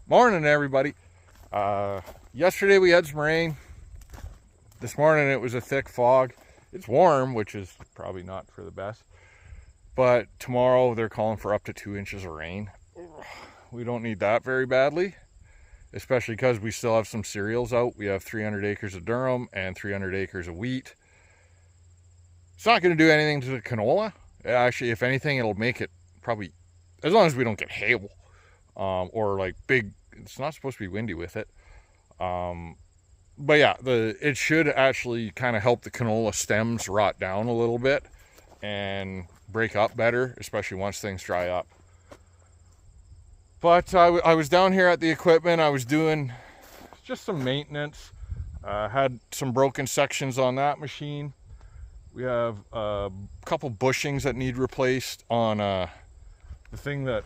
Morning, everybody. Yesterday we had some rain. This morning it was a thick fog. It's warm, which is probably not for the best. But tomorrow they're calling for up to 2 inches of rain. We don't need that very badly, especially because we still have some cereals out. We have 300 acres of durum and 300 acres of wheat. It's not going to do anything to the canola. Actually, if anything, it'll make it probably, as long as we don't get hail or like big, it's not supposed to be windy with it. But yeah, it should actually kind of help the canola stems rot down a little bit and break up better, especially once things dry up. But I was down here at the equipment. I was doing just some maintenance. Had some broken sections on that machine. We have a couple bushings that need replaced on the thing that,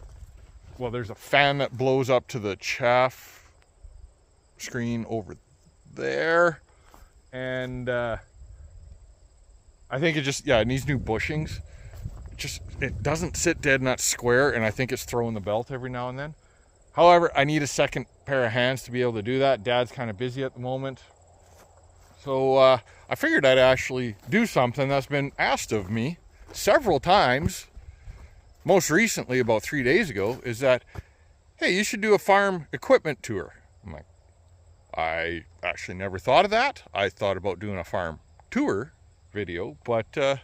well, there's a fan that blows up to the chaff screen over there. And I think it needs new bushings. It doesn't sit dead nut square, and I think it's throwing the belt every now and then. However, I need a second pair of hands to be able to do that. Dad's kind of busy at the moment. So I figured I'd actually do something that's been asked of me several times. Most recently, about 3 days ago, is that, hey, you should do a farm equipment tour. I'm like, I actually never thought of that. I thought about doing a farm tour video, but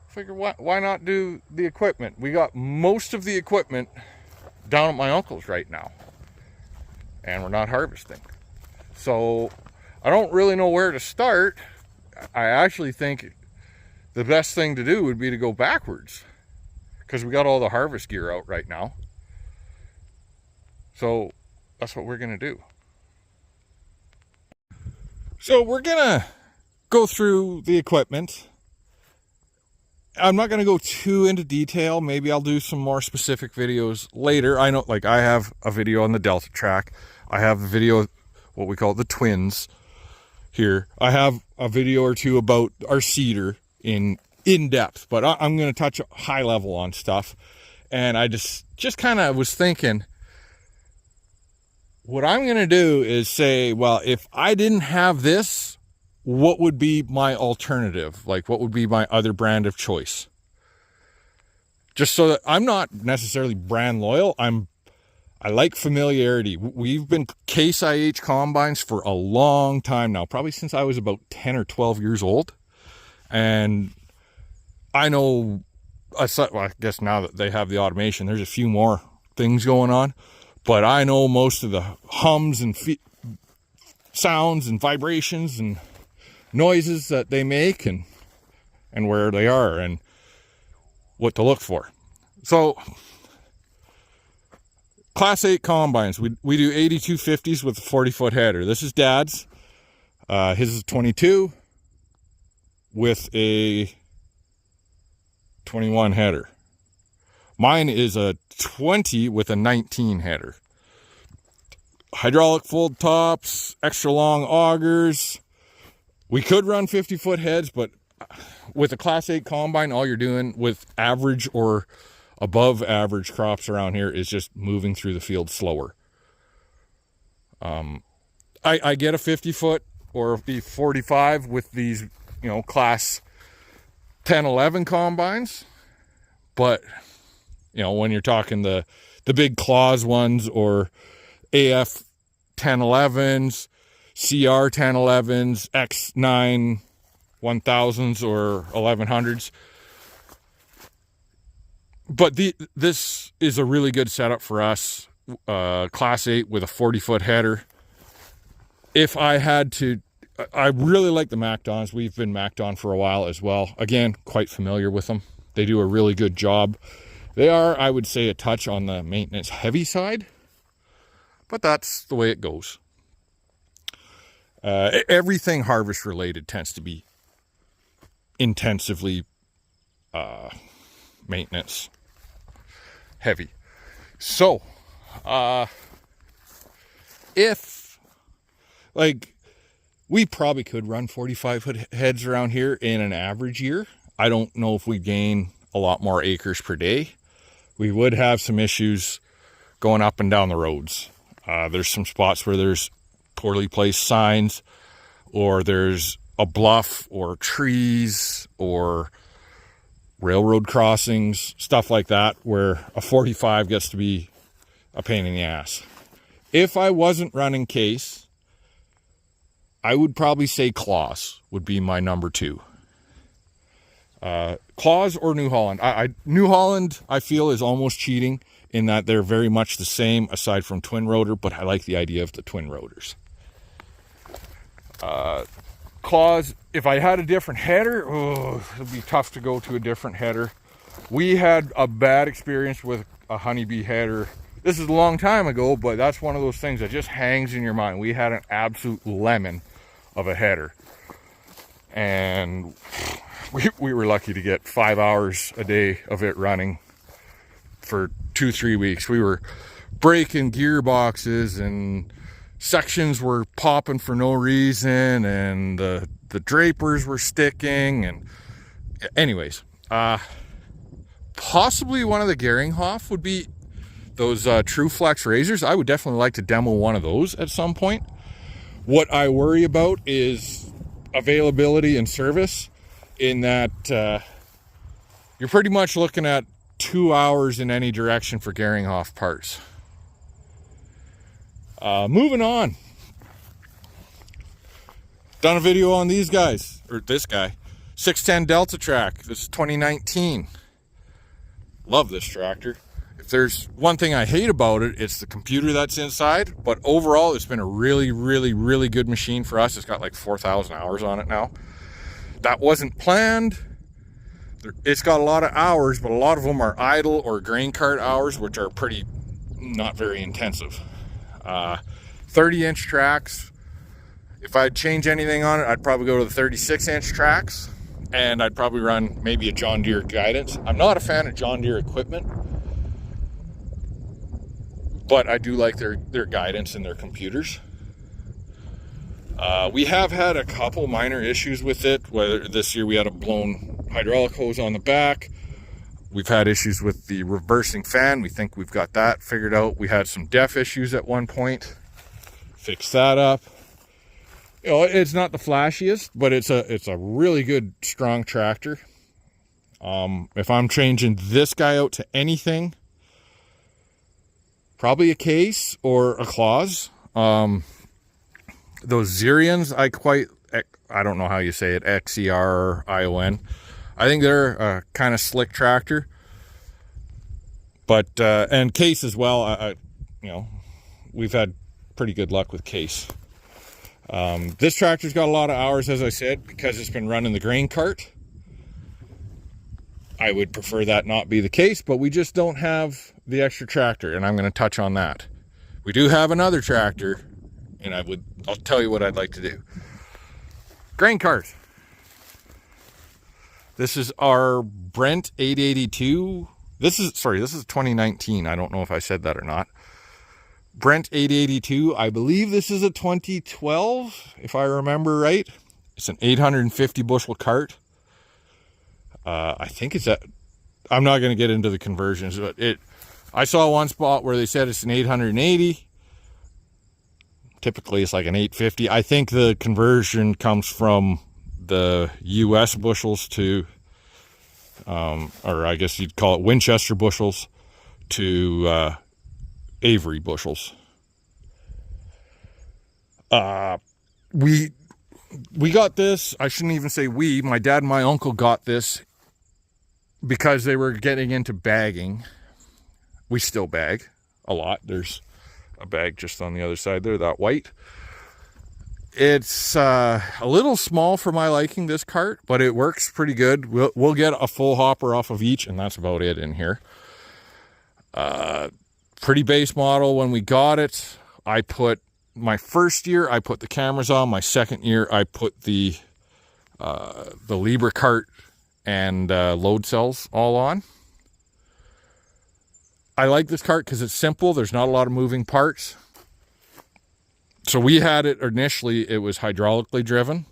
figure why not do the equipment? We got most of the equipment down at my uncle's right now, and we're not harvesting. So I don't really know where to start. I actually think the best thing to do would be to go backwards, because we got all the harvest gear out right now. So that's what we're gonna do. So we're gonna go through the equipment. I'm not gonna go too into detail. Maybe I'll do some more specific videos later. I know, like, I have a video on the Delta track. I have a video, what we call the twins here. I have a video or two about our cedar in depth, but I'm going to touch high level on stuff. And I just kind of was thinking, what I'm going to do is say, well, if I didn't have this, what would be my alternative? Like, what would be my other brand of choice? Just so that I'm not necessarily brand loyal. I like familiarity. We've been Case IH combines for a long time now, probably since I was about 10 or 12 years old. And I know, well, I guess now that they have the automation, there's a few more things going on. But I know most of the hums and sounds and vibrations and noises that they make and where they are and what to look for. So Class 8 combines, we do 8250s with a 40-foot header. This is Dad's. His is 22 with a 21 header. Mine is a 20 with a 19 header. Hydraulic fold tops, extra long augers. We could run 50-foot heads, but with a Class 8 combine, all you're doing with average or above average crops around here is just moving through the field slower. I get a 50-foot or a 45 with these, class 10, 11 combines. But, when you're talking the big claws ones or AF 1011s, CR 1011s, X9 1000s or 1100s. But this is a really good setup for us. Class 8 with a 40-foot header. If I had to, I really like the MacDons. We've been MacDon for a while as well. Again, quite familiar with them. They do a really good job. They are, I would say, a touch on the maintenance heavy side, but that's the way it goes. Everything harvest related tends to be intensively maintenance heavy. So if, like, we probably could run 45-foot heads around here in an average year. I don't know if we gain a lot more acres per day. We would have some issues going up and down the roads. There's some spots where there's poorly placed signs, or there's a bluff or trees or railroad crossings, stuff like that, where a 45 gets to be a pain in the ass. If I wasn't running case, I would probably say claws would be my number 2. Claws or New Holland. New Holland, I feel, is almost cheating in that they're very much the same aside from twin rotor, but I like the idea of the twin rotors. Claws, if I had a different header, it would be tough to go to a different header. We had a bad experience with a honeybee header. This is a long time ago, but that's one of those things that just hangs in your mind. We had an absolute lemon of a header. And we were lucky to get 5 hours a day of it running for 2-3 weeks. We were breaking gearboxes, and sections were popping for no reason, and the drapers were sticking, and anyways, possibly one of the Geringhoff would be those True Flex razors. I would definitely like to demo one of those at some point. What I worry about is availability and service, in that you're pretty much looking at 2 hours in any direction for Geringhoff parts. Moving on. Done a video on these guys, or this guy. 610 Delta Track. This is 2019. Love this tractor. If there's one thing I hate about it, it's the computer that's inside. But overall, it's been a really, really, really good machine for us. It's got like 4,000 hours on it now. That wasn't planned. It's got a lot of hours, but a lot of them are idle or grain cart hours, which are pretty not very intensive. 30-inch tracks. If I'd change anything on it, I'd probably go to the 36-inch tracks, and I'd probably run maybe a John Deere guidance. I'm not a fan of John Deere equipment, but I do like their guidance and their computers. We have had a couple minor issues with it. Whether this year we had a blown hydraulic hose on the back. We've had issues with the reversing fan. We think we've got that figured out. We had some def issues at one point. Fix that up. You know, it's not the flashiest, but it's a really good, strong tractor. If I'm changing this guy out to anything, probably a case or a claws. Those Xerions, I don't know how you say it, Xerion. I think they're a kind of slick tractor, but and case as well. You know, we've had pretty good luck with case. This tractor's got a lot of hours, as I said, because it's been running the grain cart. I would prefer that not be the case, but we just don't have the extra tractor, and I'm going to touch on that. We do have another tractor, and I'll tell you what I'd like to do. Grain cart. This is our Brent 882. This is 2019. I don't know if I said that or not. Brent 882. I believe this is a 2012, if I remember right. It's an 850 bushel cart. I think it's I'm not going to get into the conversions, but I saw one spot where they said it's an 880. Typically it's like an 850. I think the conversion comes from the US bushels to, or I guess you'd call it Winchester bushels to Avery bushels. We got this. I shouldn't even say we. My dad and my uncle got this because they were getting into bagging. We still bag a lot. There's a bag just on the other side there, that white. It's a little small for my liking, this cart, but it works pretty good. We'll get a full hopper off of each, and that's about it in here. Pretty base model. When we got it, my first year I put the cameras on. My second year I put the Libra cart and load cells all on. I like this cart because it's simple. There's not a lot of moving parts. So we had it initially, it was hydraulically driven.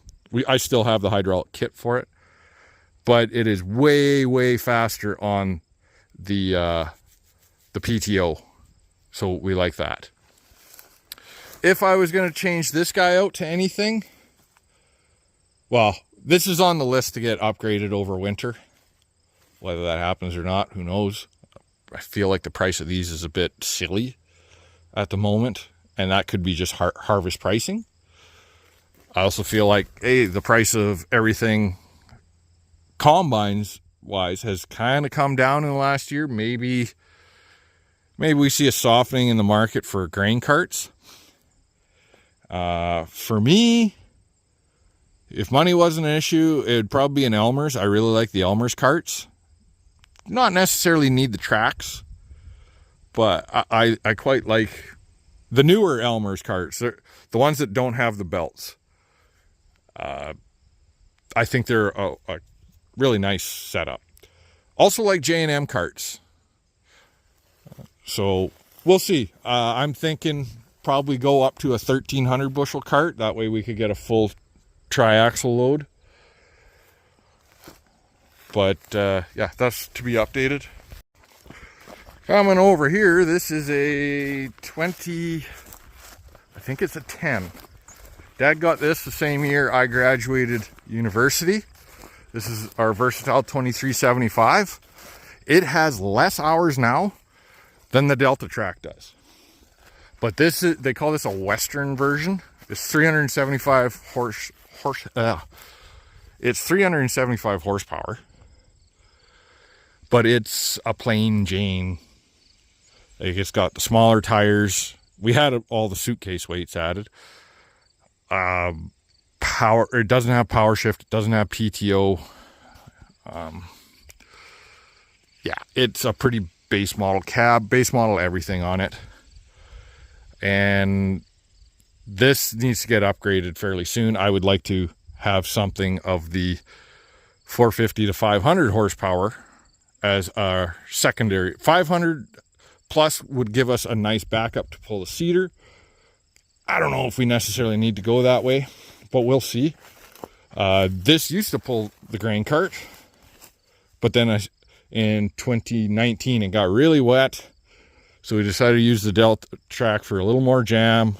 I still have the hydraulic kit for it, but it is way, way faster on the PTO. So we like that. If I was going to change this guy out to anything, well, this is on the list to get upgraded over winter. Whether that happens or not, who knows? I feel like the price of these is a bit silly at the moment, and that could be just harvest pricing. I also feel like, hey, the price of everything combines wise has kind of come down in the last year. Maybe we see a softening in the market for grain carts. For me, if money wasn't an issue, it would probably be an Elmer's. I really like the Elmer's carts. Not necessarily need the tracks, but I quite like the newer Elmer's carts. They're the ones that don't have the belts. I think they're a really nice setup. Also like J&M carts. So we'll see. I'm thinking probably go up to a 1,300 bushel cart. That way we could get a full triaxle load. But yeah, that's to be updated. Coming over here, this is a 20, I think it's a 10. Dad got this the same year I graduated university. This is our Versatile 2375. It has less hours now than the Delta Track does. But this is, they call this a Western version. It's 375 it's 375 horsepower. But it's a plain Jane. Like, it's got the smaller tires. We had all the suitcase weights added. Power, it doesn't have power shift, it doesn't have PTO. Yeah, it's a pretty base model cab, base model everything on it. And this needs to get upgraded fairly soon. I would like to have something of the 450 to 500 horsepower as our secondary. 500 plus would give us a nice backup to pull the seeder. I don't know if we necessarily need to go that way, but we'll see. This used to pull the grain cart, but then in 2019 it got really wet, so we decided to use the Delta Track for a little more jam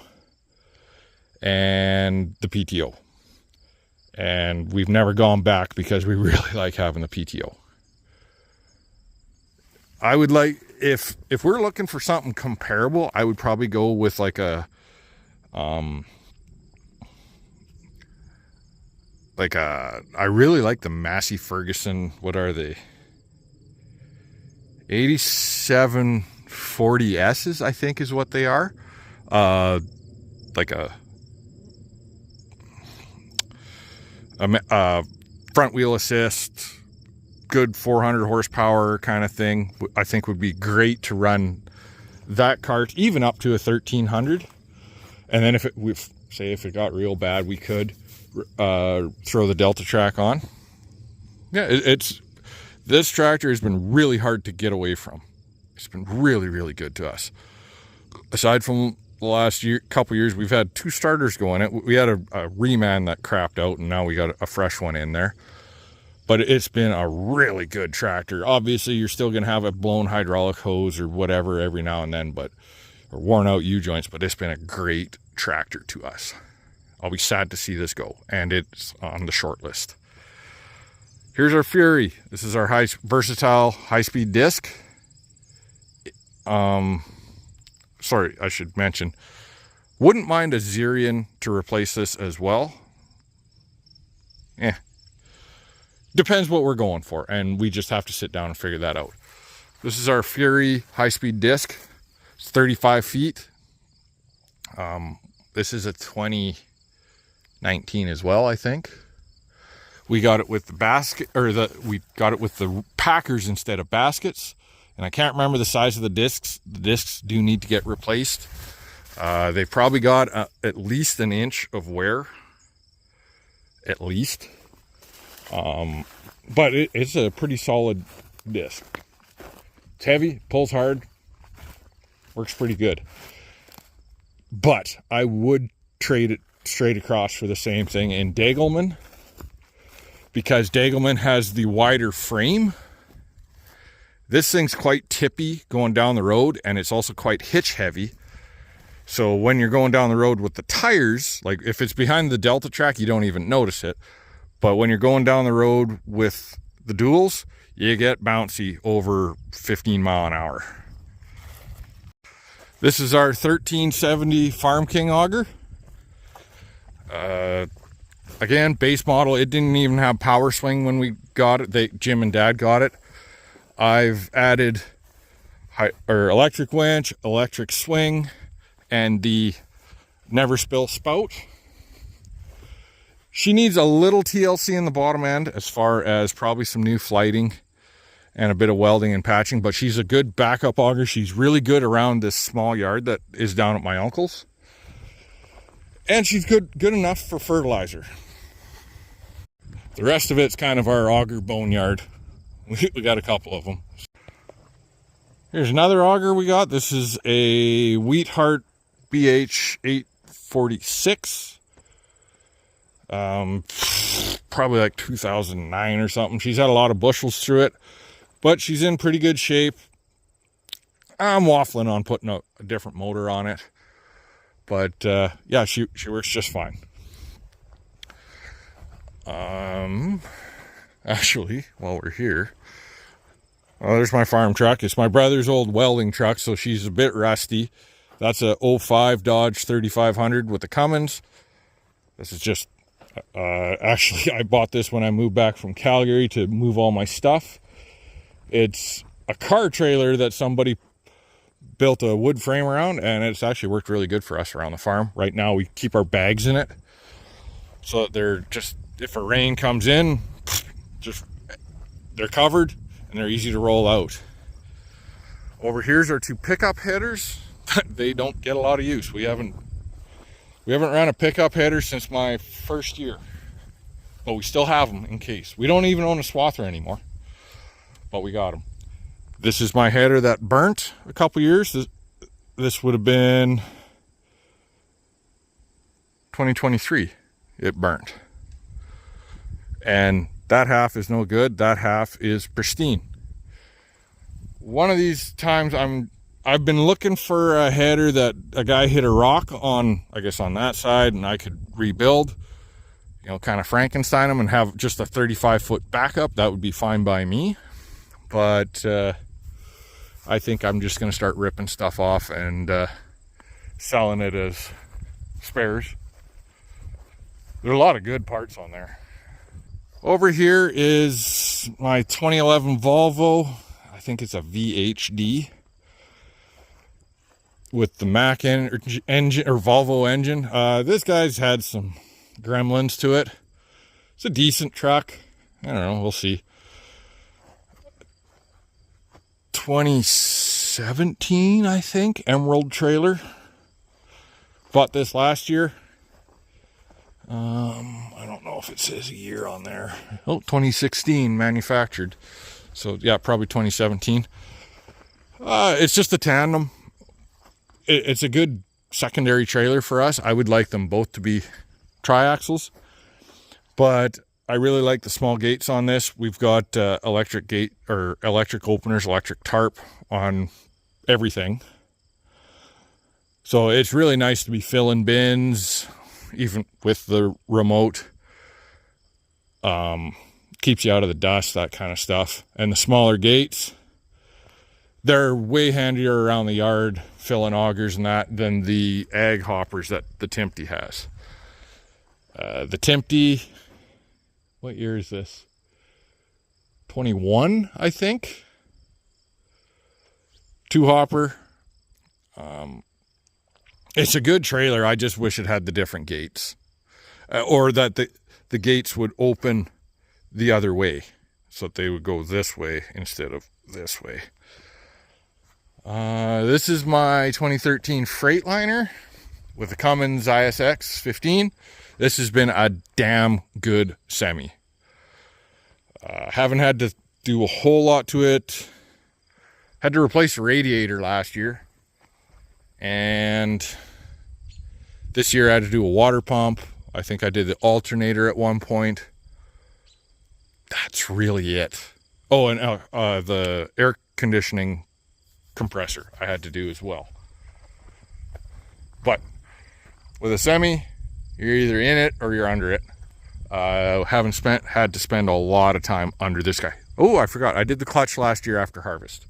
and the PTO. And we've never gone back because we really like having the PTO. I would like, if we're looking for something comparable, I would probably go with like a I really like the Massey Ferguson, what are they? 8740S's, I think is what they are. Like a front wheel assist, good 400 horsepower kind of thing. I think would be great to run that cart even up to a 1300. And then if it got real bad, we could throw the Delta Track on. Yeah, this tractor has been really hard to get away from. It's been really, really good to us. Aside from the last couple years, we've had 2 starters going. We had a reman that crapped out, and now we got a fresh one in there. But it's been a really good tractor. Obviously, you're still going to have a blown hydraulic hose or whatever every now and then, or worn out U-joints, but it's been a great tractor to us. I'll be sad to see this go, and it's on the short list. Here's our Fury. This is our versatile high-speed disc. Sorry, I should mention, wouldn't mind a Zerion to replace this as well. Depends what we're going for, and we just have to sit down and figure that out. This is our Fury high-speed disc. It's 35 feet. This is a 2019 as well, I think. We got it with the basket, we got it with the packers instead of baskets. And I can't remember the size of the discs. The discs do need to get replaced. They've probably got at least an inch of wear. At least. But it's a pretty solid disc. It's heavy, pulls hard, works pretty good. But I would trade it straight across for the same thing in Degelman, because Degelman has the wider frame. This thing's quite tippy going down the road, and it's also quite hitch heavy. So when you're going down the road with the tires, like if it's behind the Delta track, you don't even notice it. But when you're going down the road with the duals, you get bouncy over 15 mile an hour. This is our 1370 Farm King auger. Again, base model. It didn't even have power swing when we got it. Jim and Dad got it. I've added electric winch, electric swing, and the never spill spout. She needs a little TLC in the bottom end, as far as probably some new flighting and a bit of welding and patching, but she's a good backup auger. She's really good around this small yard that is down at my uncle's. And she's good enough for fertilizer. The rest of it's kind of our auger boneyard. We got a couple of them. Here's another auger we got. This is a Wheat Heart BH 846. Probably like 2009 or something. She's had a lot of bushels through it, but she's in pretty good shape. I'm waffling on putting a different motor on it, but yeah, she works just fine. Actually, while we're here, there's my farm truck. It's my brother's old welding truck, so she's a bit rusty. That's a 05 Dodge 3500 with the Cummins. This is just actually, I bought this when I moved back from Calgary to move all my stuff. It's a car trailer that somebody built a wood frame around, and it's actually worked really good for us around the farm. Right now we keep our bags in it, so that they're just, if a rain comes in, they're covered and they're easy to roll out. Over here's our two pickup headers. They don't get a lot of use. We haven't ran a pickup header since my first year, but we still have them in case. We don't even own a swather anymore, but we got them. This is my header that burnt a couple years. This would have been 2023. It burnt, and that half is no good. That half is pristine. One of these times I've been looking for a header that a guy hit a rock on, I guess on that side, and I could rebuild, you know, kind of Frankenstein them and have just a 35-foot backup. That would be fine by me. But I think I'm just going to start ripping stuff off and selling it as spares. There are a lot of good parts on there. Over here is my 2011 Volvo. I think it's a VHD with the Mack engine or Volvo engine. This guy's had some gremlins to it. It's a decent truck. I don't know, we'll see. 2017, I think, Emerald trailer. Bought this last year. I don't know if it says a year on there. Oh, 2016 manufactured. So yeah, probably 2017. It's just a tandem. It's a good secondary trailer for us. I would like them both to be triaxles, but I really like the small gates on this. We've got electric gate or electric openers, electric tarp on everything. So it's really nice to be filling bins, even with the remote. Keeps you out of the dust, that kind of stuff. And the smaller gates, they're way handier around the yard filling augers and that than the ag hoppers that the Timpty has. The Timpty, what year is this? 21, I think. 2-hopper. It's a good trailer. I just wish it had the different gates, or that the gates would open the other way, so that they would go this way instead of this way. This is my 2013 Freightliner with the Cummins ISX 15. This has been a damn good semi. Haven't had to do a whole lot to it. Had to replace the radiator last year, and this year I had to do a water pump. I think I did the alternator at one point. That's really it. Oh, and the air conditioning compressor I had to do as well. But with a semi, you're either in it or you're under it. Had to spend a lot of time under this guy. Oh, I forgot. I did the clutch last year after harvest.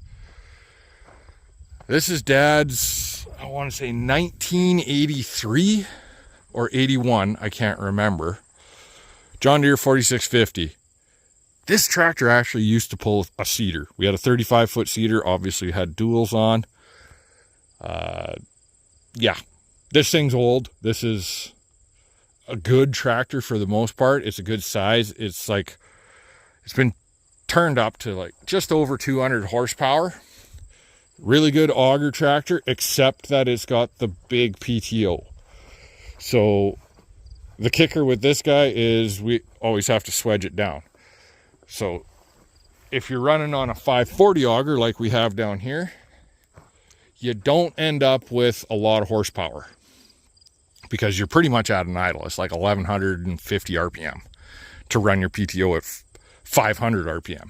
This is Dad's, I want to say 1983 or 81. I can't remember. John Deere 4650. This tractor actually used to pull a seeder. We had a 35-foot seeder. Obviously, had duals on. Yeah, this thing's old. This is a good tractor for the most part. It's a good size. It's been turned up to like just over 200 horsepower. Really good auger tractor, except that it's got the big PTO. So the kicker with this guy is we always have to swedge it down. So if you're running on a 540 auger like we have down here, you don't end up with a lot of horsepower because you're pretty much at an idle. It's like 1150 RPM to run your PTO at 500 RPM.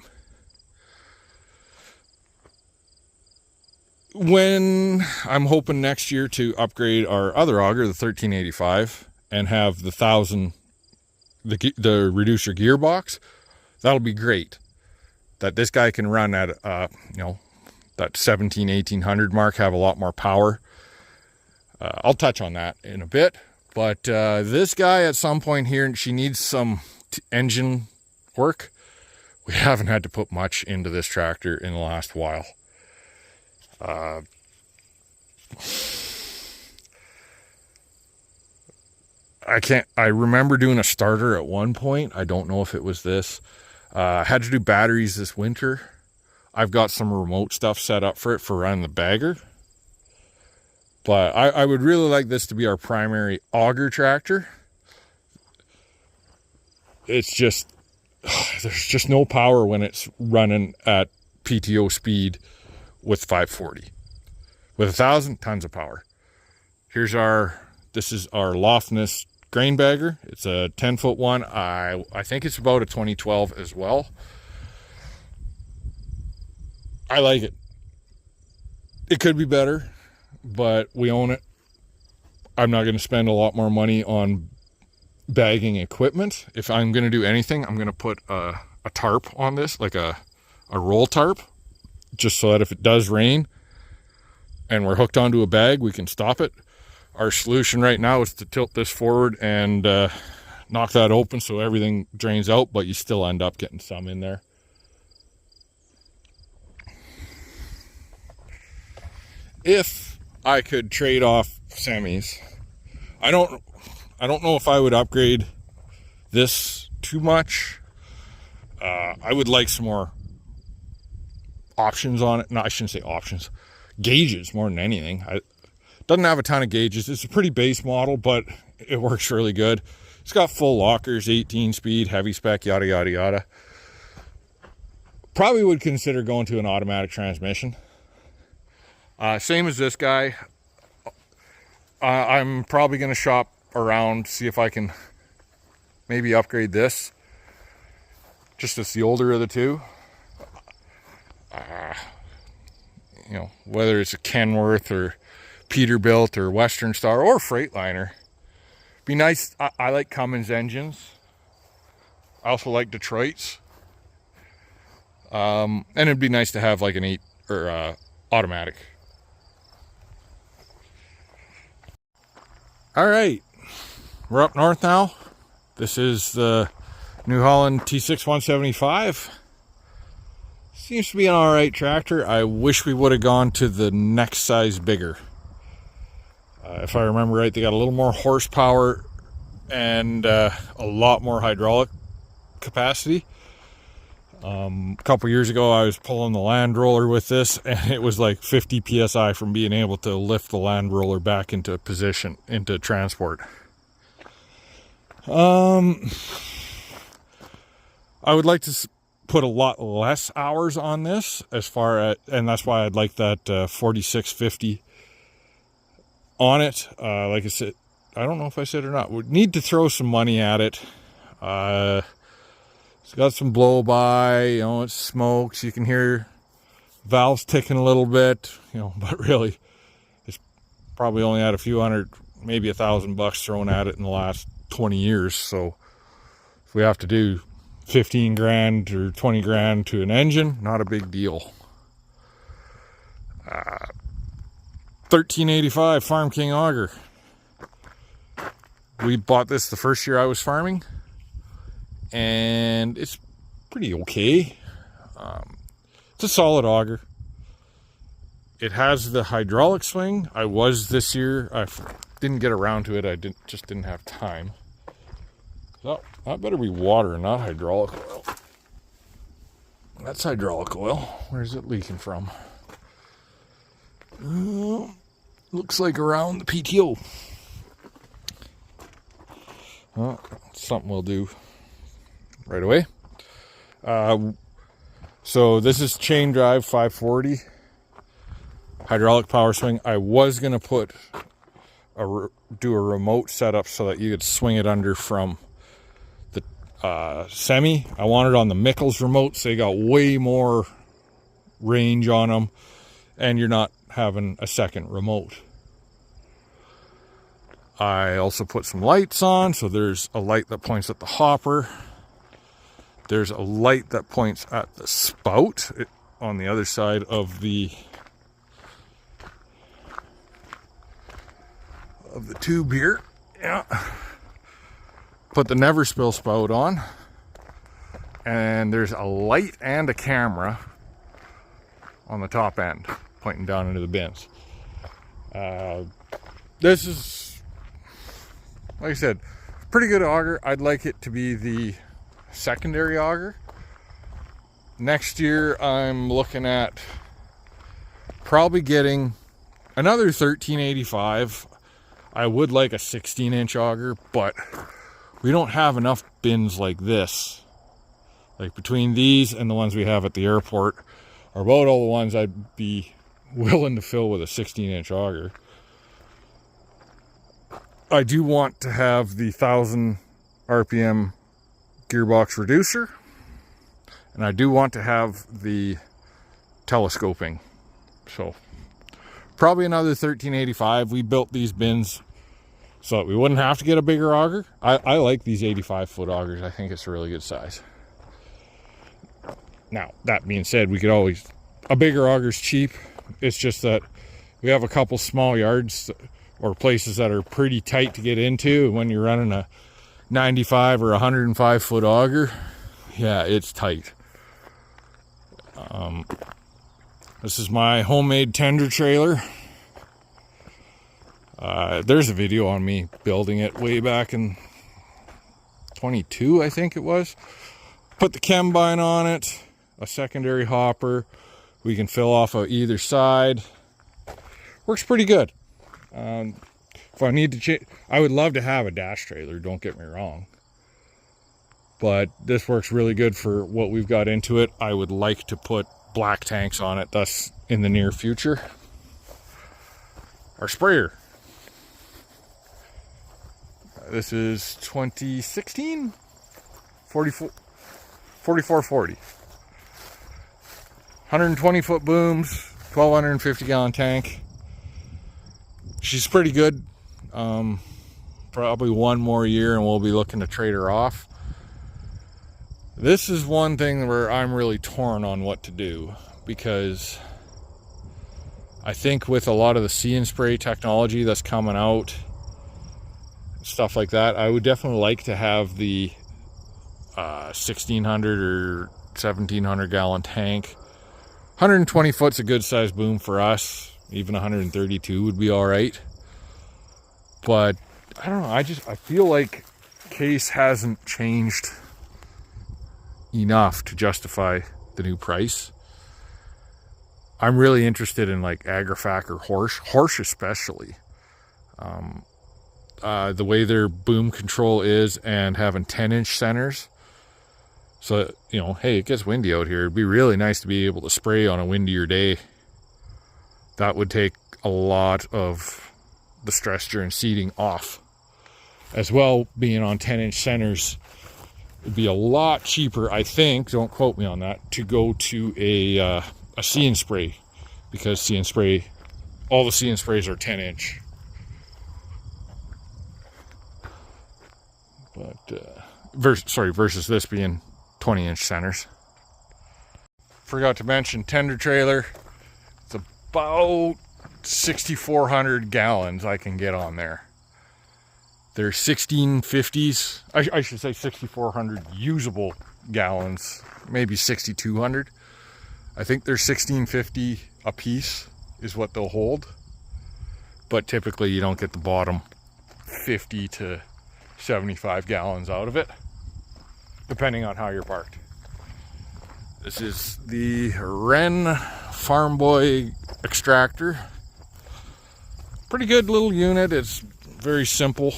When I'm hoping next year to upgrade our other auger, the 1385, and have the 1000, the reducer gearbox, that'll be great. That this guy can run at, that 1800 mark, have a lot more power. I'll touch on that in a bit. But this guy at some point here, she needs some engine work. We haven't had to put much into this tractor in the last while. I remember doing a starter at one point. I don't know if it was this. I had to do batteries this winter. I've got some remote stuff set up for it for running the bagger. But I would really like this to be our primary auger tractor. It's just, there's just no power when it's running at PTO speed with 540. With 1000, tons of power. This is our Lofness grain bagger. It's a 10-foot one. I think it's about a 2012 as well. I like it. It could be better, but we own it. I'm not going to spend a lot more money on bagging equipment. If I'm going to do anything, I'm going to put a tarp on this, like a roll tarp, just so that if it does rain and we're hooked onto a bag, we can stop it. Our solution right now is to tilt this forward and knock that open so everything drains out, but you still end up getting some in there. If I could trade off semis, I don't know if I would upgrade this too much. I would like some more options on it. No, I shouldn't say options. Gauges more than anything. Doesn't have a ton of gauges. It's a pretty base model, but it works really good. It's got full lockers, 18 speed, heavy spec, yada, yada, yada. Probably would consider going to an automatic transmission. Same as this guy. I'm probably going to shop around, see if I can maybe upgrade this. Just as the older of the two. Whether it's a Kenworth or Peterbilt or Western Star or Freightliner. Be nice. I like Cummins engines. I also like Detroit's. And it'd be nice to have like an 8 or automatic. All right, we're up north now. This is the New Holland T6 175. Seems to be an all right tractor. I wish we would have gone to the next size bigger. If I remember right, they got a little more horsepower and a lot more hydraulic capacity. A couple years ago, I was pulling the land roller with this, and it was like 50 psi from being able to lift the land roller back into position, into transport. I would like to put a lot less hours on this, and that's why I'd like that 4650 on it. Like I said, I don't know if I said or not, we need to throw some money at it. It's got some blow by, it smokes. You can hear Valve's ticking a little bit, you know, but really it's probably only had a few hundred, maybe $1,000 thrown at it in the last 20 years. So if we have to do 15 grand or 20 grand to an engine, not a big deal. 1385 Farm King auger. We bought this the first year I was farming, and it's pretty okay. It's a solid auger. It has the hydraulic swing. I was this year. I didn't get around to it. I just didn't have time. So that better be water, not hydraulic oil. That's hydraulic oil. Where's it leaking from? Looks like around the PTO. Well, something we'll do right away. So this is chain drive 540 hydraulic power swing. I was gonna do a remote setup so that you could swing it under from the semi. I wanted on the Mickles remote, so they got way more range on them, and you're not having a second remote. I also put some lights on, so there's a light that points at the hopper. There's a light that points at the spout on the other side of the tube here. Yeah. Put the never spill spout on, and there's a light and a camera on the top end pointing down into the bins. This is, like I said, pretty good auger. I'd like it to be the secondary auger. Next year I'm looking at probably getting another 1385. I would like a 16-inch auger, but we don't have enough bins like this. Like between these and the ones we have at the airport are about all the ones I'd be willing to fill with a 16-inch auger. I do want to have the 1000 RPM gearbox reducer, and I do want to have the telescoping. So probably another 1385. We built these bins so that we wouldn't have to get a bigger auger. I like these 85-foot augers. I think it's a really good size. Now, that being said, we could always, a bigger auger's cheap. It's just that we have a couple small yards or places that are pretty tight to get into. When you're running a 95 or 105-foot auger, yeah, it's tight. This is my homemade tender trailer. There's a video on me building it way back in 22, I think it was. Put the Chembine on it, a secondary hopper. We can fill off of either side. Works pretty good. If I need to change, I would love to have a dash trailer, don't get me wrong. But this works really good for what we've got into it. I would like to put black tanks on it, thus in the near future. Our sprayer. This is 2016 4440. 120-foot booms, 1250-gallon tank. She's pretty good. Probably one more year and we'll be looking to trade her off. This is one thing where I'm really torn on what to do, because I think with a lot of the See and Spray technology that's coming out, stuff like that, I would definitely like to have the 1600 or 1700 gallon tank. 120 foot's a good size boom for us. Even 132 would be all right. But I don't know, I feel like Case hasn't changed enough to justify the new price. I'm really interested in like Agrifac or Horsch especially. The way their boom control is, and having 10-inch centers. So, you know, hey, it gets windy out here. It'd be really nice to be able to spray on a windier day. That would take a lot of the stress during seeding off. As well, being on 10-inch centers, it'd be a lot cheaper, I think, don't quote me on that, to go to a a See and Spray, because See and Spray, all the See and Sprays are 10-inch. But versus this being 20-inch centers. Forgot to mention tender trailer. It's about 6,400 gallons I can get on there. They're 1650s. I should say 6,400 usable gallons, maybe 6,200. I think they're 1650 a piece is what they'll hold. But typically you don't get the bottom 50 to 75 gallons out of it, depending on how you're parked. This is the Wren Farm Boy extractor. Pretty good little unit. It's very simple.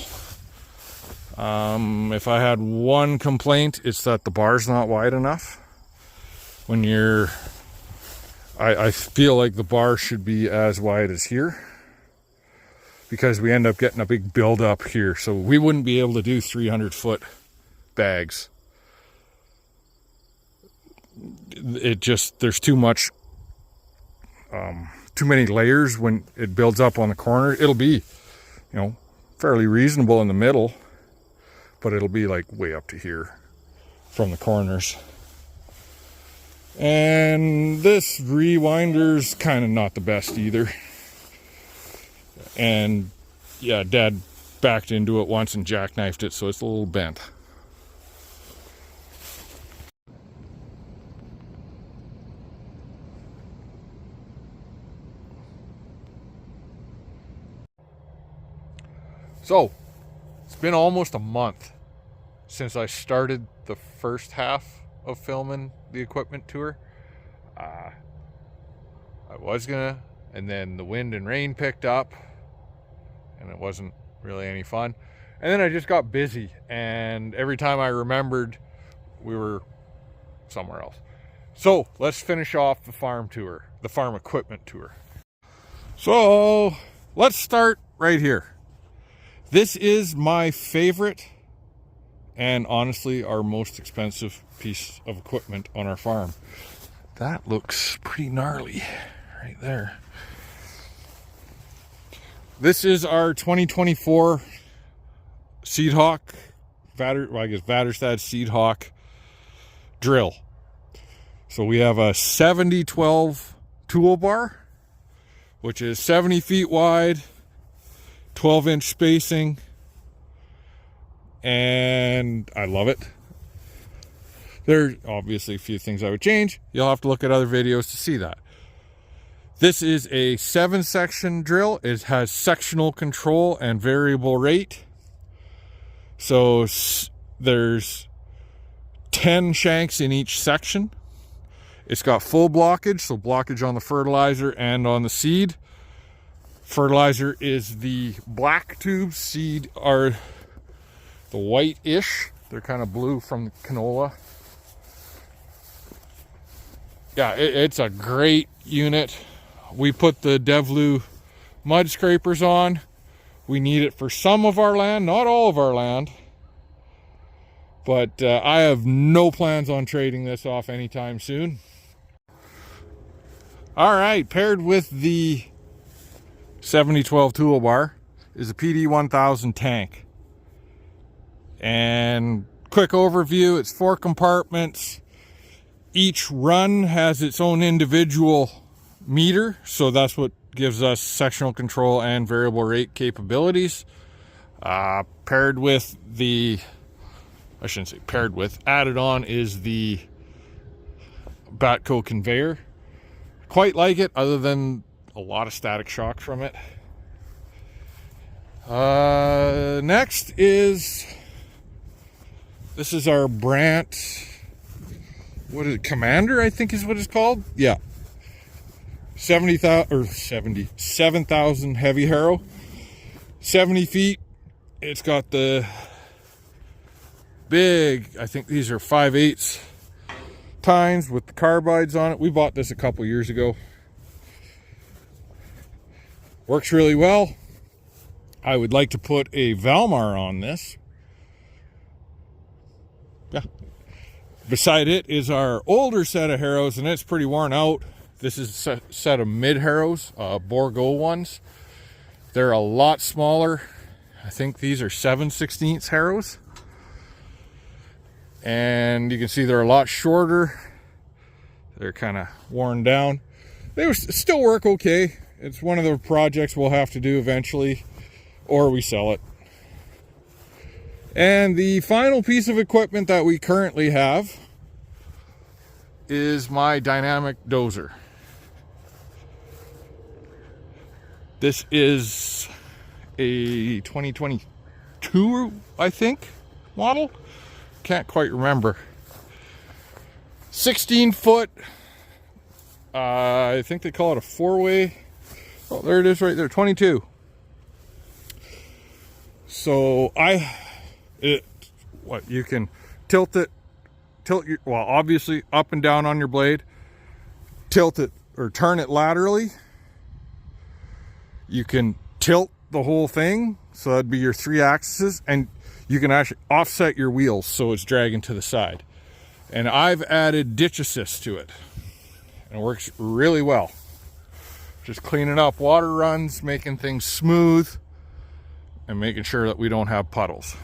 If I had one complaint, it's that the bar's not wide enough. When you're, I feel like the bar should be as wide as here, because we end up getting a big build-up here. So we wouldn't be able to do 300-foot bags. It just, there's too much, too many layers when it builds up on the corner. It'll be, fairly reasonable in the middle, but it'll be like way up to here from the corners. And this rewinder's kind of not the best either. And yeah, Dad backed into it once and jackknifed it, so it's a little bent. So, it's been almost a month since I started the first half of filming the equipment tour. I was gonna, and then the wind and rain picked up, and it wasn't really any fun. And then I just got busy, and every time I remembered, we were somewhere else. So, let's finish off the farm tour, the farm equipment tour. So, let's start right here. This is my favorite and honestly our most expensive piece of equipment on our farm. That looks pretty gnarly right there. This is our 2024 Seed Hawk, Vaderstad Seed Hawk drill. So we have a 70-12 toolbar, which is 70 feet wide, 12-inch spacing, and I love it. There's obviously a few things I would change. You'll have to look at other videos to see that. This is a 7-section drill. It has sectional control and variable rate. So there's 10 shanks in each section. It's got full blockage, so blockage on the fertilizer and on the seed. Fertilizer is the black tubes, seed are the white-ish. They're kind of blue from canola. Yeah, it's a great unit. We put the Devlu mud scrapers on. We need it for some of our land, not all of our land. But I have no plans on trading this off anytime soon. All right, paired with the 70-12 toolbar is a PD 1000 tank. And quick overview, it's 4 compartments. Each run has its own individual meter, so that's what gives us sectional control and variable rate capabilities. Paired with the, I shouldn't say paired with, added on is the Batco conveyor. Quite like it, other than a lot of static shock from it. Next is, this is our Brandt, what is it, Commander, I think is what it's called. Yeah, 7,000 heavy harrow, 70 feet. It's got the big, I think these are 5/8 tines with the carbides on it. We bought this a couple years ago. Works really well. I would like to put a Valmar on this. Yeah. Beside it is our older set of harrows, and it's pretty worn out. This is a set of mid harrows, Borgo ones. They're a lot smaller. I think these are 7/16 harrows. And you can see they're a lot shorter. They're kind of worn down. They still work okay. It's one of the projects we'll have to do eventually, or we sell it. And the final piece of equipment that we currently have is my dynamic dozer. This is a 2022, I think, model. Can't quite remember. 16 foot. I think they call it a 4-way. Oh, there it is right there, 22. So you can tilt your, well, obviously up and down on your blade, tilt it or turn it laterally. You can tilt the whole thing, so that'd be your 3 axes, and you can actually offset your wheels so it's dragging to the side. And I've added ditch assist to it, and it works really well. Just cleaning up water runs, making things smooth, and making sure that we don't have puddles.